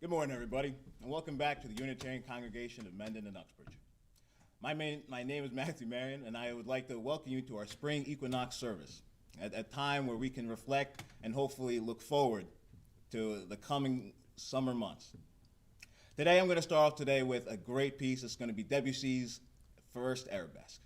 Good morning, everybody, and welcome back to the Unitarian Congregation of Mendon and Uxbridge. My name is Matthew Marion, and I would like to welcome you to our spring Equinox service, at a time where we can reflect and hopefully look forward to the coming summer months. Today, I'm going to start off today with a great piece. It's going to be Debussy's First Arabesque.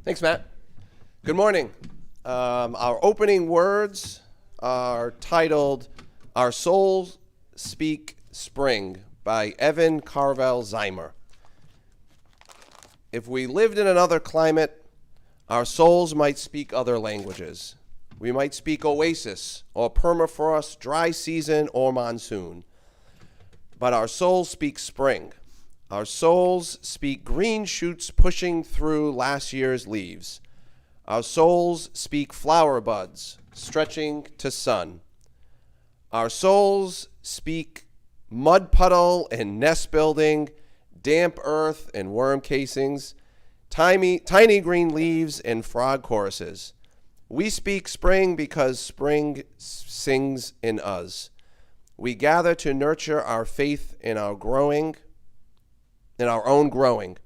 Thanks, Matt. Good morning. Our opening words are titled, Our Souls Speak Spring by Evan Carvel Zymer. If we lived in another climate, our souls might speak other languages. We might speak oasis or permafrost, dry season or monsoon. But our souls speak spring. Our souls speak green shoots pushing through last year's leaves. Our souls speak flower buds stretching to sun. Our souls speak mud puddle and nest building, damp earth and worm casings, tiny green leaves and frog choruses. We speak spring because spring sings in us. We gather to nurture our faith in our own growing,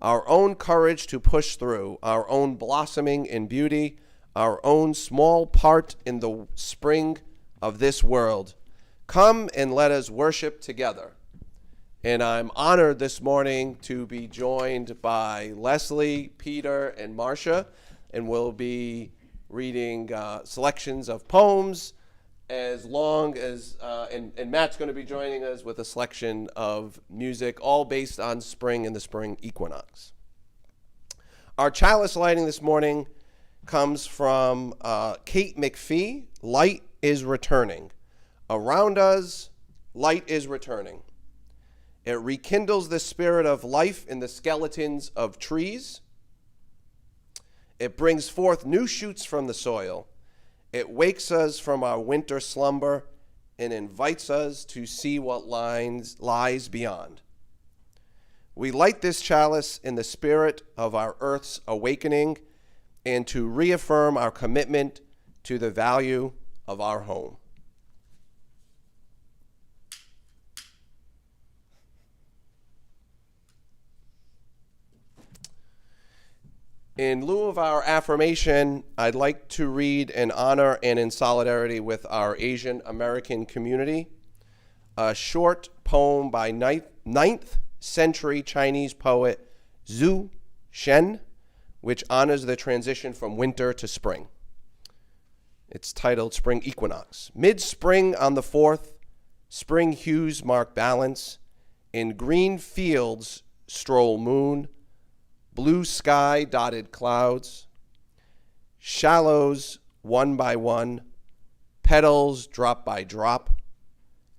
our own courage to push through, our own blossoming in beauty, our own small part in the spring of this world. Come and let us worship together. And I'm honored this morning to be joined by Leslie, Peter, and Marcia, and we'll be reading selections of poems, as long as, and Matt's going to be joining us with a selection of music, all based on spring and the spring equinox. Our chalice lighting this morning comes from Kate McPhee, Light is Returning. Around us, light is returning. It rekindles the spirit of life in the skeletons of trees. It brings forth new shoots from the soil. It wakes us from our winter slumber and invites us to see what lies beyond. We light this chalice in the spirit of our Earth's awakening and to reaffirm our commitment to the value of our home. In lieu of our affirmation, I'd like to read in honor and in solidarity with our Asian American community a short poem by 9th century Chinese poet Zhu Shen, which honors the transition from winter to spring. It's titled Spring Equinox. Mid-spring on the 4th, spring hues mark balance. In green fields stroll moon, blue sky dotted clouds, shallows one by one, petals drop by drop.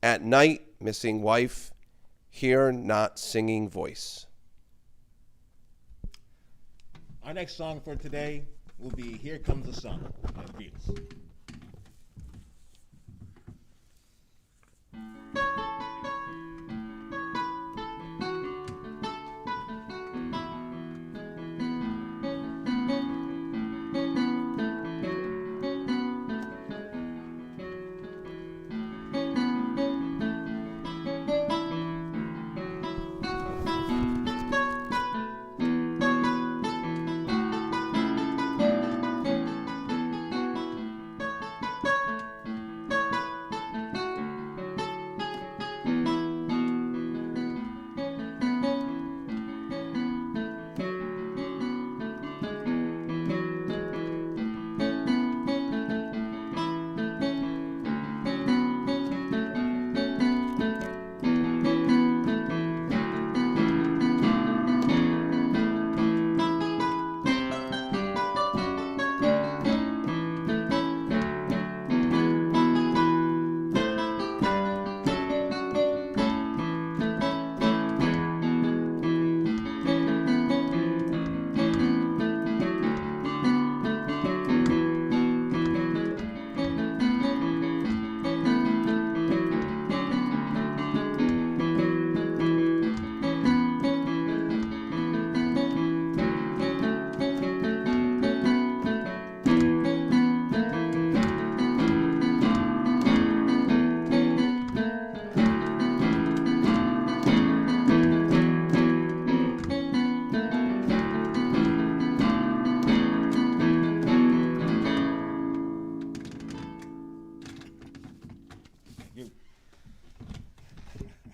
At night, missing wife, hear not singing voice. Our next song for today will be Here Comes the Sun by the Beatles.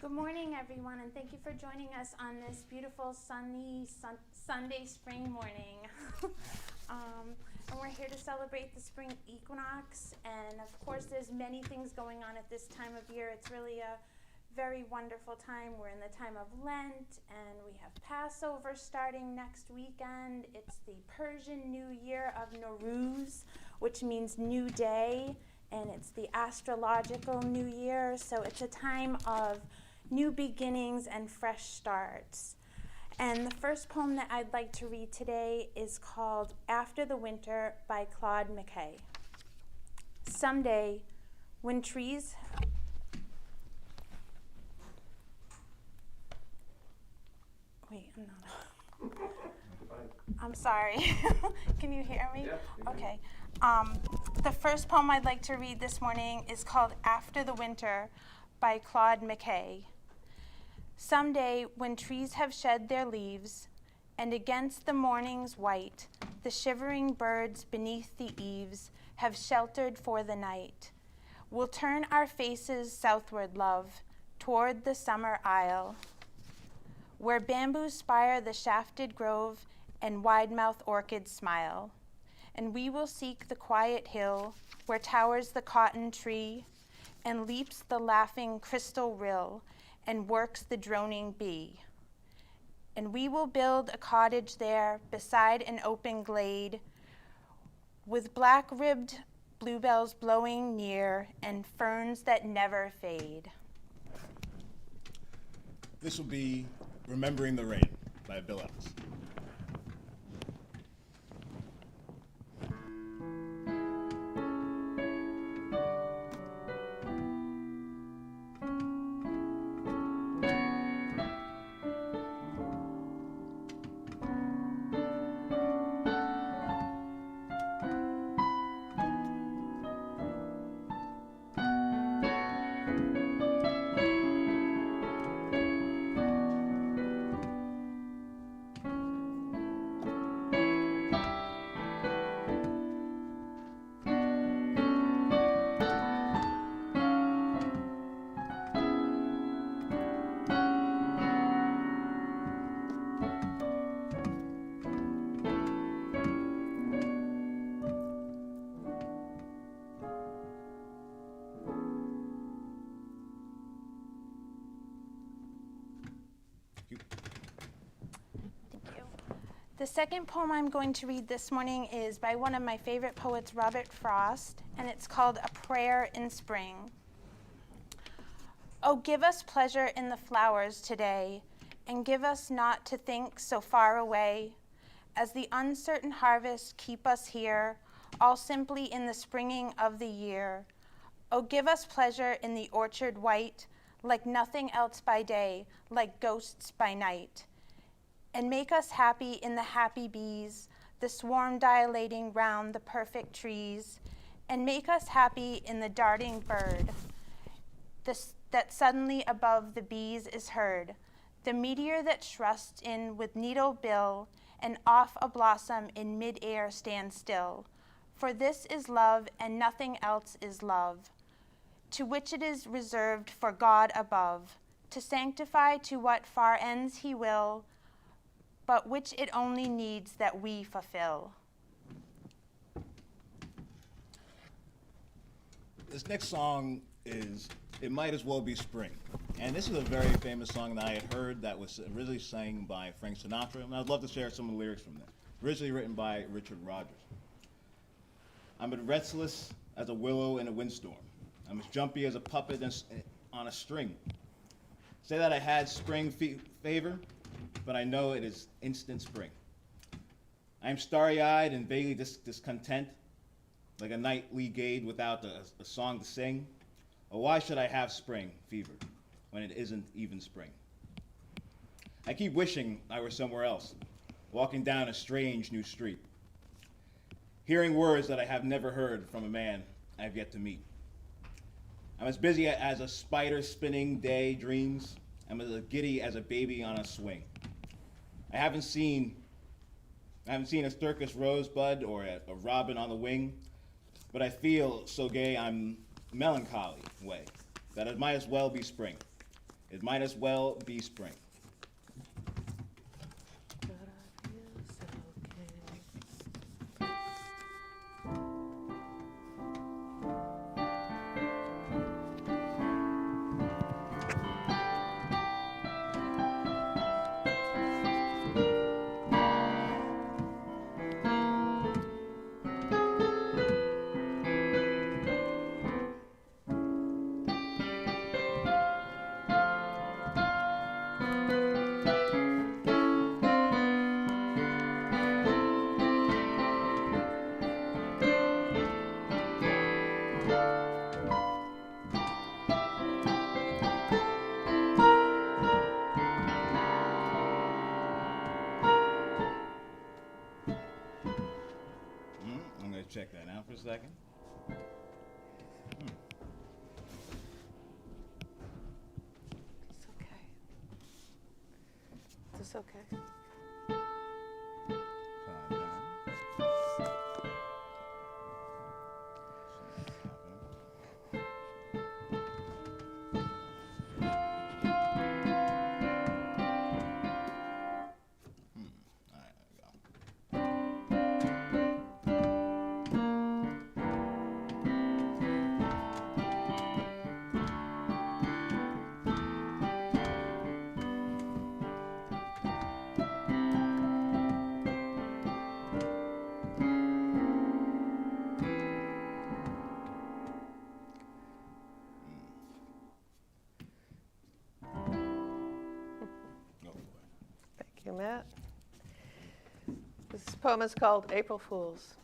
Good morning, everyone, and thank you for joining us on this beautiful sunny Sunday spring morning. And we're here to celebrate the spring equinox, and of course there's many things going on at this time of year. It's really a very wonderful time. We're in the time of Lent, and we have Passover starting next weekend. It's the Persian New Year of Nowruz, which means new day, and it's the astrological new year, so it's a time of new beginnings and fresh starts. And the first poem that I'd like to read today is called After the Winter by Claude McKay. Someday, when trees... Wait, I'm sorry. Can you hear me? Yeah. Okay. The first poem I'd like to read this morning is called After the Winter by Claude McKay. Someday, when trees have shed their leaves, and against the morning's white, the shivering birds beneath the eaves have sheltered for the night, we'll turn our faces southward, love, toward the summer isle, where bamboos spire the shafted grove and wide-mouthed orchids smile. And we will seek the quiet hill where towers the cotton tree and leaps the laughing crystal rill and works the droning bee. And we will build a cottage there beside an open glade with black-ribbed bluebells blowing near and ferns that never fade. This will be Remembering the Rain by Bill Evans. The second poem I'm going to read this morning is by one of my favorite poets, Robert Frost, and it's called A Prayer in Spring. Oh, give us pleasure in the flowers today, and give us not to think so far away, as the uncertain harvest keep us here, all simply in the springing of the year. Oh, give us pleasure in the orchard white, like nothing else by day, like ghosts by night. And make us happy in the happy bees, the swarm dilating round the perfect trees, and make us happy in the darting bird, that suddenly above the bees is heard, the meteor that thrusts in with needle bill, and off a blossom in mid-air stands still. For this is love, and nothing else is love, to which it is reserved for God above, to sanctify to what far ends he will, but which it only needs that we fulfill. This next song is It Might As Well Be Spring. And this is a very famous song that I had heard that was originally sang by Frank Sinatra, and I'd love to share some of the lyrics from that. Originally written by Richard Rodgers. I'm as restless as a willow in a windstorm. I'm as jumpy as a puppet on a string. Say that I had spring fever, but I know it is instant spring. I am starry-eyed and vaguely discontent, like a nightly gade without a song to sing. Or why should I have spring fever when it isn't even spring? I keep wishing I were somewhere else, walking down a strange new street, hearing words that I have never heard from a man I have yet to meet. I'm as busy as a spider spinning day dreams. I'm as giddy as a baby on a swing. I haven't seen a circus rosebud or a robin on the wing, but I feel so gay I'm melancholy way that it might as well be spring. It might as well be spring. I'm going to check that out for a second. It's okay. It's okay. Calm down. All right, there we go. Go for it. Thank you, Matt. This poem is called April Fools.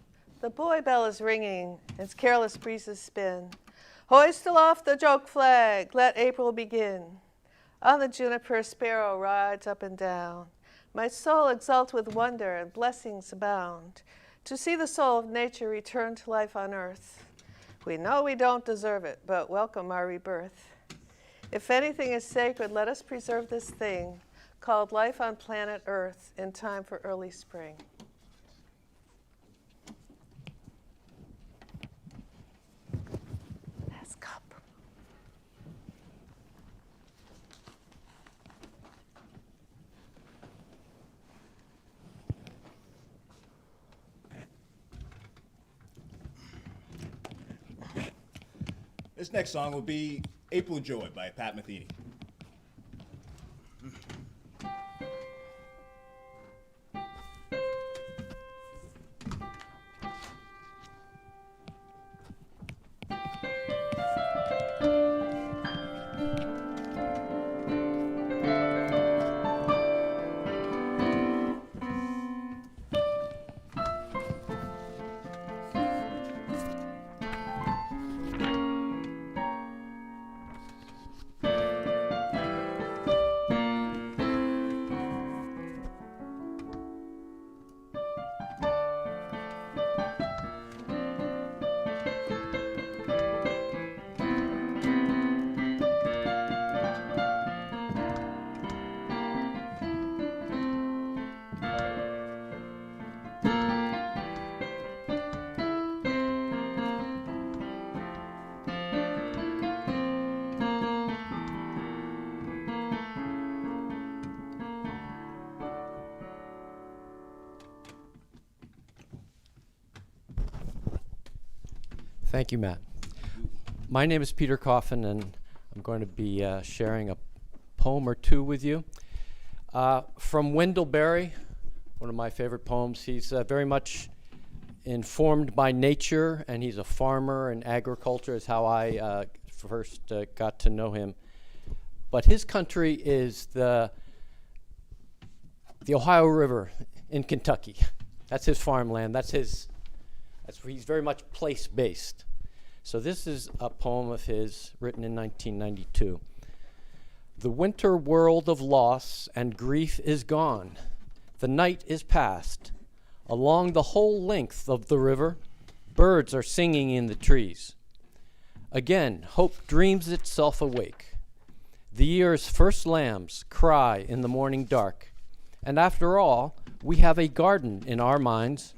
The boy bell is ringing, its careless breezes spin. Hoist aloft the joke flag, let April begin. On the juniper sparrow rides up and down. My soul exults with wonder and blessings abound. To see the soul of nature return to life on earth. We know we don't deserve it, but welcome our rebirth. If anything is sacred, let us preserve this thing called life on planet Earth in time for early spring. Last cup. This next song will be April Joy by Pat Metheny. Thank you, Matt. My name is Peter Coffin, and I'm going to be sharing a poem or two with you. From Wendell Berry, one of my favorite poems. He's very much informed by nature, and he's a farmer, and agriculture is how I first got to know him. But his country is the Ohio River in Kentucky. That's his farmland. That's where he's very much place-based. So this is a poem of his written in 1992. The winter world of loss and grief is gone. The night is past. Along the whole length of the river, birds are singing in the trees. Again, hope dreams itself awake. The year's first lambs cry in the morning dark. And after all, we have a garden in our minds.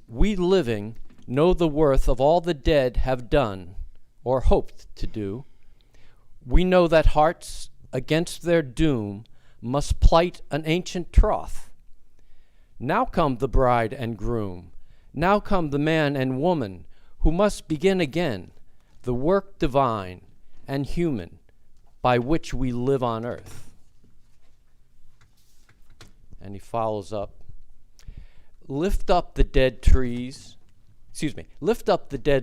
We living know the worth of all the dead have done or hoped to do. We know that hearts against their doom must plight an ancient troth. Now come the bride and groom, now come the man and woman who must begin again the work divine and human by which we live on earth. And he follows up, lift up the dead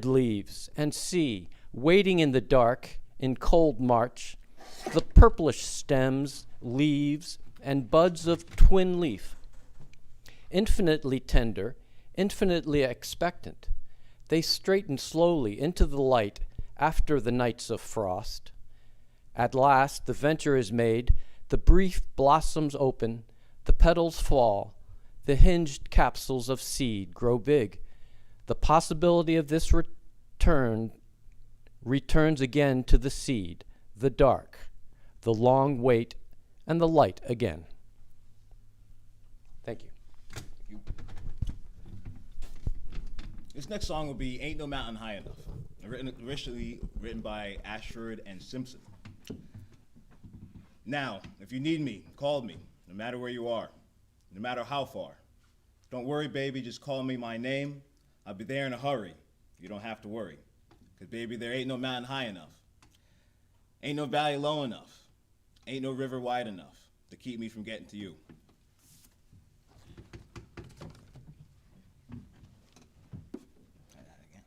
leaves and see, waiting in the dark, in cold March, the purplish stems, leaves, and buds of twin leaf. Infinitely tender, infinitely expectant, they straighten slowly into the light after the nights of frost. At last the venture is made, the brief blossoms open, the petals fall, the hinged capsules of seed grow big. The possibility of this returns again to the seed, the dark, the long wait, and the light again. Thank you. This next song will be Ain't No Mountain High Enough, originally written by Ashford and Simpson. Now, if you need me, call me, no matter where you are, no matter how far. Don't worry, baby, just call me my name. I'll be there in a hurry. You don't have to worry. 'Cause baby, there ain't no mountain high enough. Ain't no valley low enough. Ain't no river wide enough to keep me from getting to you. Try that again.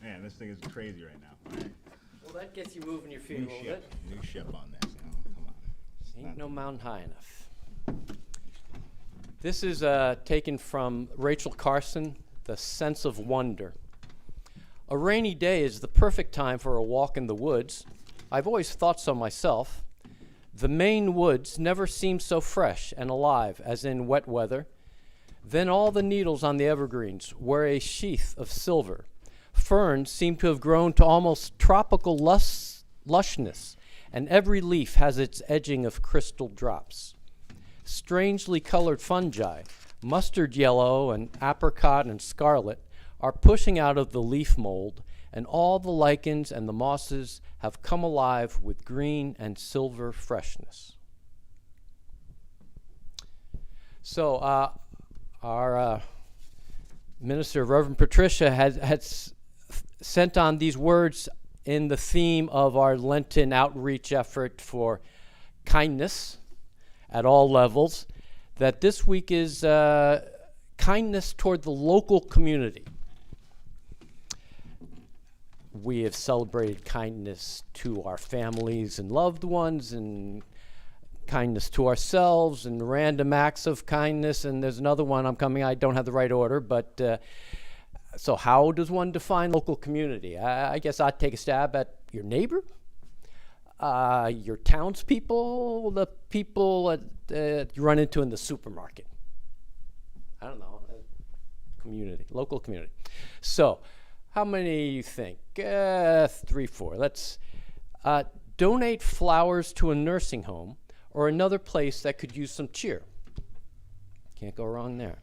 Man, this thing is crazy right now. All right. Well, that gets you moving your feet a New little ship. bit. New ship on this. Come on. It's Ain't not- no mountain high enough. This is taken from Rachel Carson, The Sense of Wonder. A rainy day is the perfect time for a walk in the woods. I've always thought so myself. The Maine woods never seem so fresh and alive as in wet weather. Then all the needles on the evergreens wear a sheath of silver. Ferns seem to have grown to almost tropical lushness, and every leaf has its edging of crystal drops. Strangely colored fungi, mustard yellow and apricot and scarlet, are pushing out of the leaf mold, and all the lichens and the mosses have come alive with green and silver freshness. So our minister, Reverend Patricia, had sent on these words in the theme of our Lenten outreach effort for kindness at all levels, that this week is kindness toward the local community. We have celebrated kindness to our families and loved ones, and kindness to ourselves, and random acts of kindness. And there's another one I don't have the right order, but so how does one define local community? I guess I'd take a stab at your neighbor, your townspeople, the people you run into in the supermarket. I don't know, community, local community. So How many you think? 3, 4. Let's donate flowers to a nursing home or another place that could use some cheer. Can't go wrong there.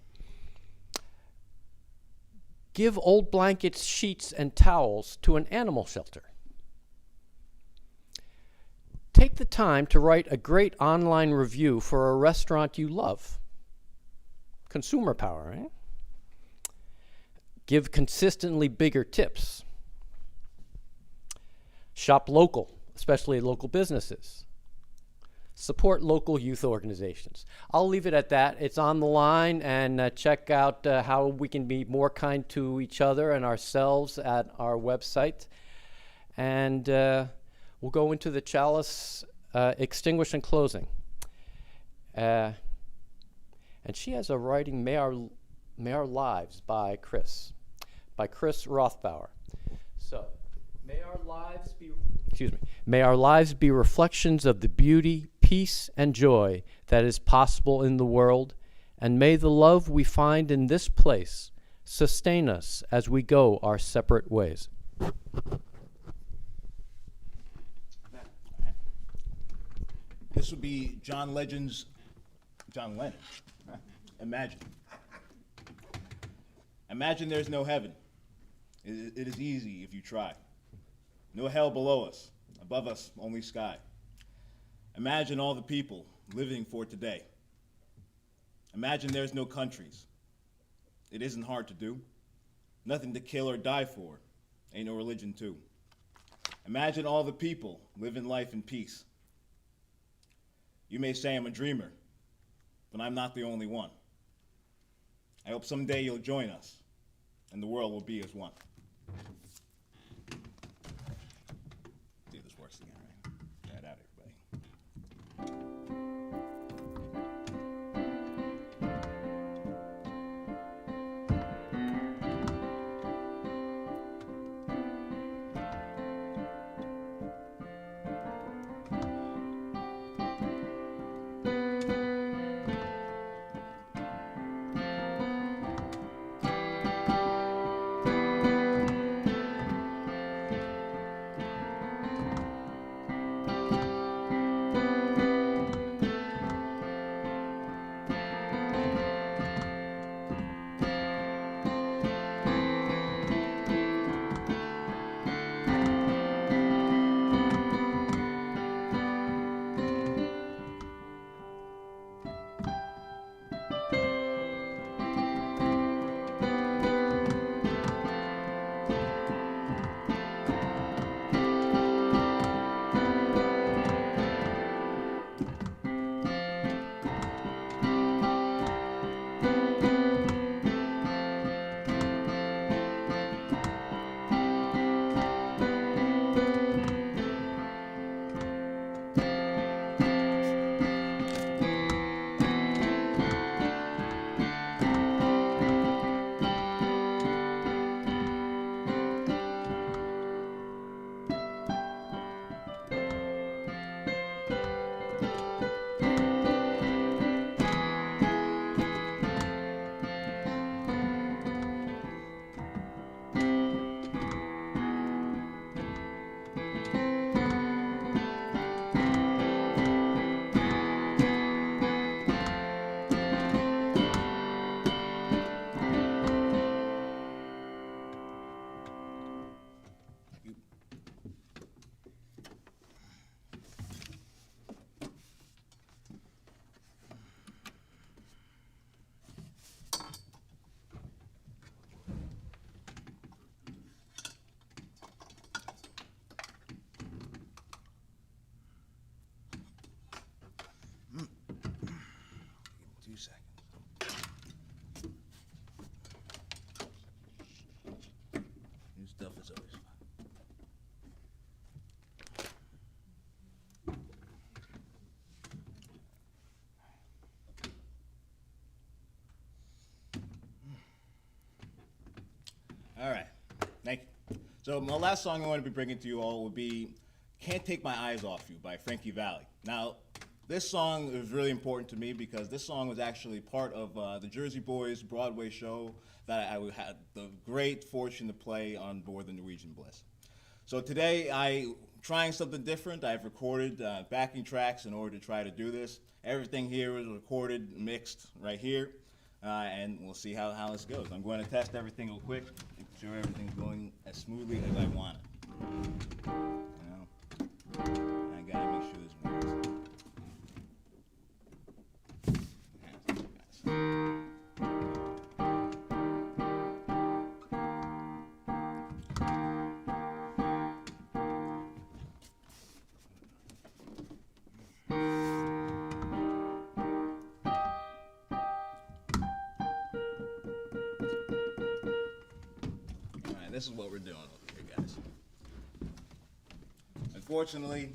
Give old blankets, sheets, and towels to an animal shelter. Take the time to write a great online review for a restaurant you love. Consumer power, eh? Give consistently bigger tips. Shop local, especially local businesses. Support local youth organizations. I'll leave it at that. It's on the line, and check out how we can be more kind to each other and ourselves at our website. And we'll go into the chalice, extinguish and closing. And she has a writing, May Our Lives by Chris Rothbauer. So, may our lives be reflections of the beauty, peace, and joy that is possible in the world, and may the love we find in this place sustain us as we go our separate ways. This would be John Lennon. Imagine. Imagine there's no heaven. It is easy if you try. No hell below us, above us only sky. Imagine all the people living for today. Imagine there's no countries. It isn't hard to do. Nothing to kill or die for. Ain't no religion too. Imagine all the people living life in peace. You may say I'm a dreamer, but I'm not the only one. I hope someday you'll join us, and the world will be as one. See if this works again, right? Get that out, everybody. Stuff is always fun. All right, thank you. So my last song I want to be bringing to you all would be "Can't Take My Eyes Off You" by Frankie Valli. Now, This song is really important to me because this song was actually part of the Jersey Boys Broadway show that I had the great fortune to play on board the Norwegian Bliss. So today, I'm trying something different. I've recorded backing tracks in order to try to do this. Everything here is recorded, mixed right here, and we'll see how this goes. I'm going to test everything real quick, make sure everything's going as smoothly as I want it. I gotta make sure this works. This is what we're doing over here, guys. Unfortunately,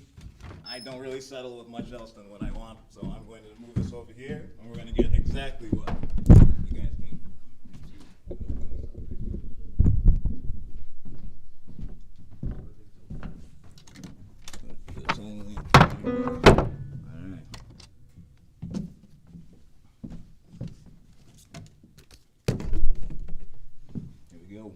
I don't really settle with much else than what I want, so I'm going to move this over here, and we're going to get exactly what you guys came for. All right. Here we go.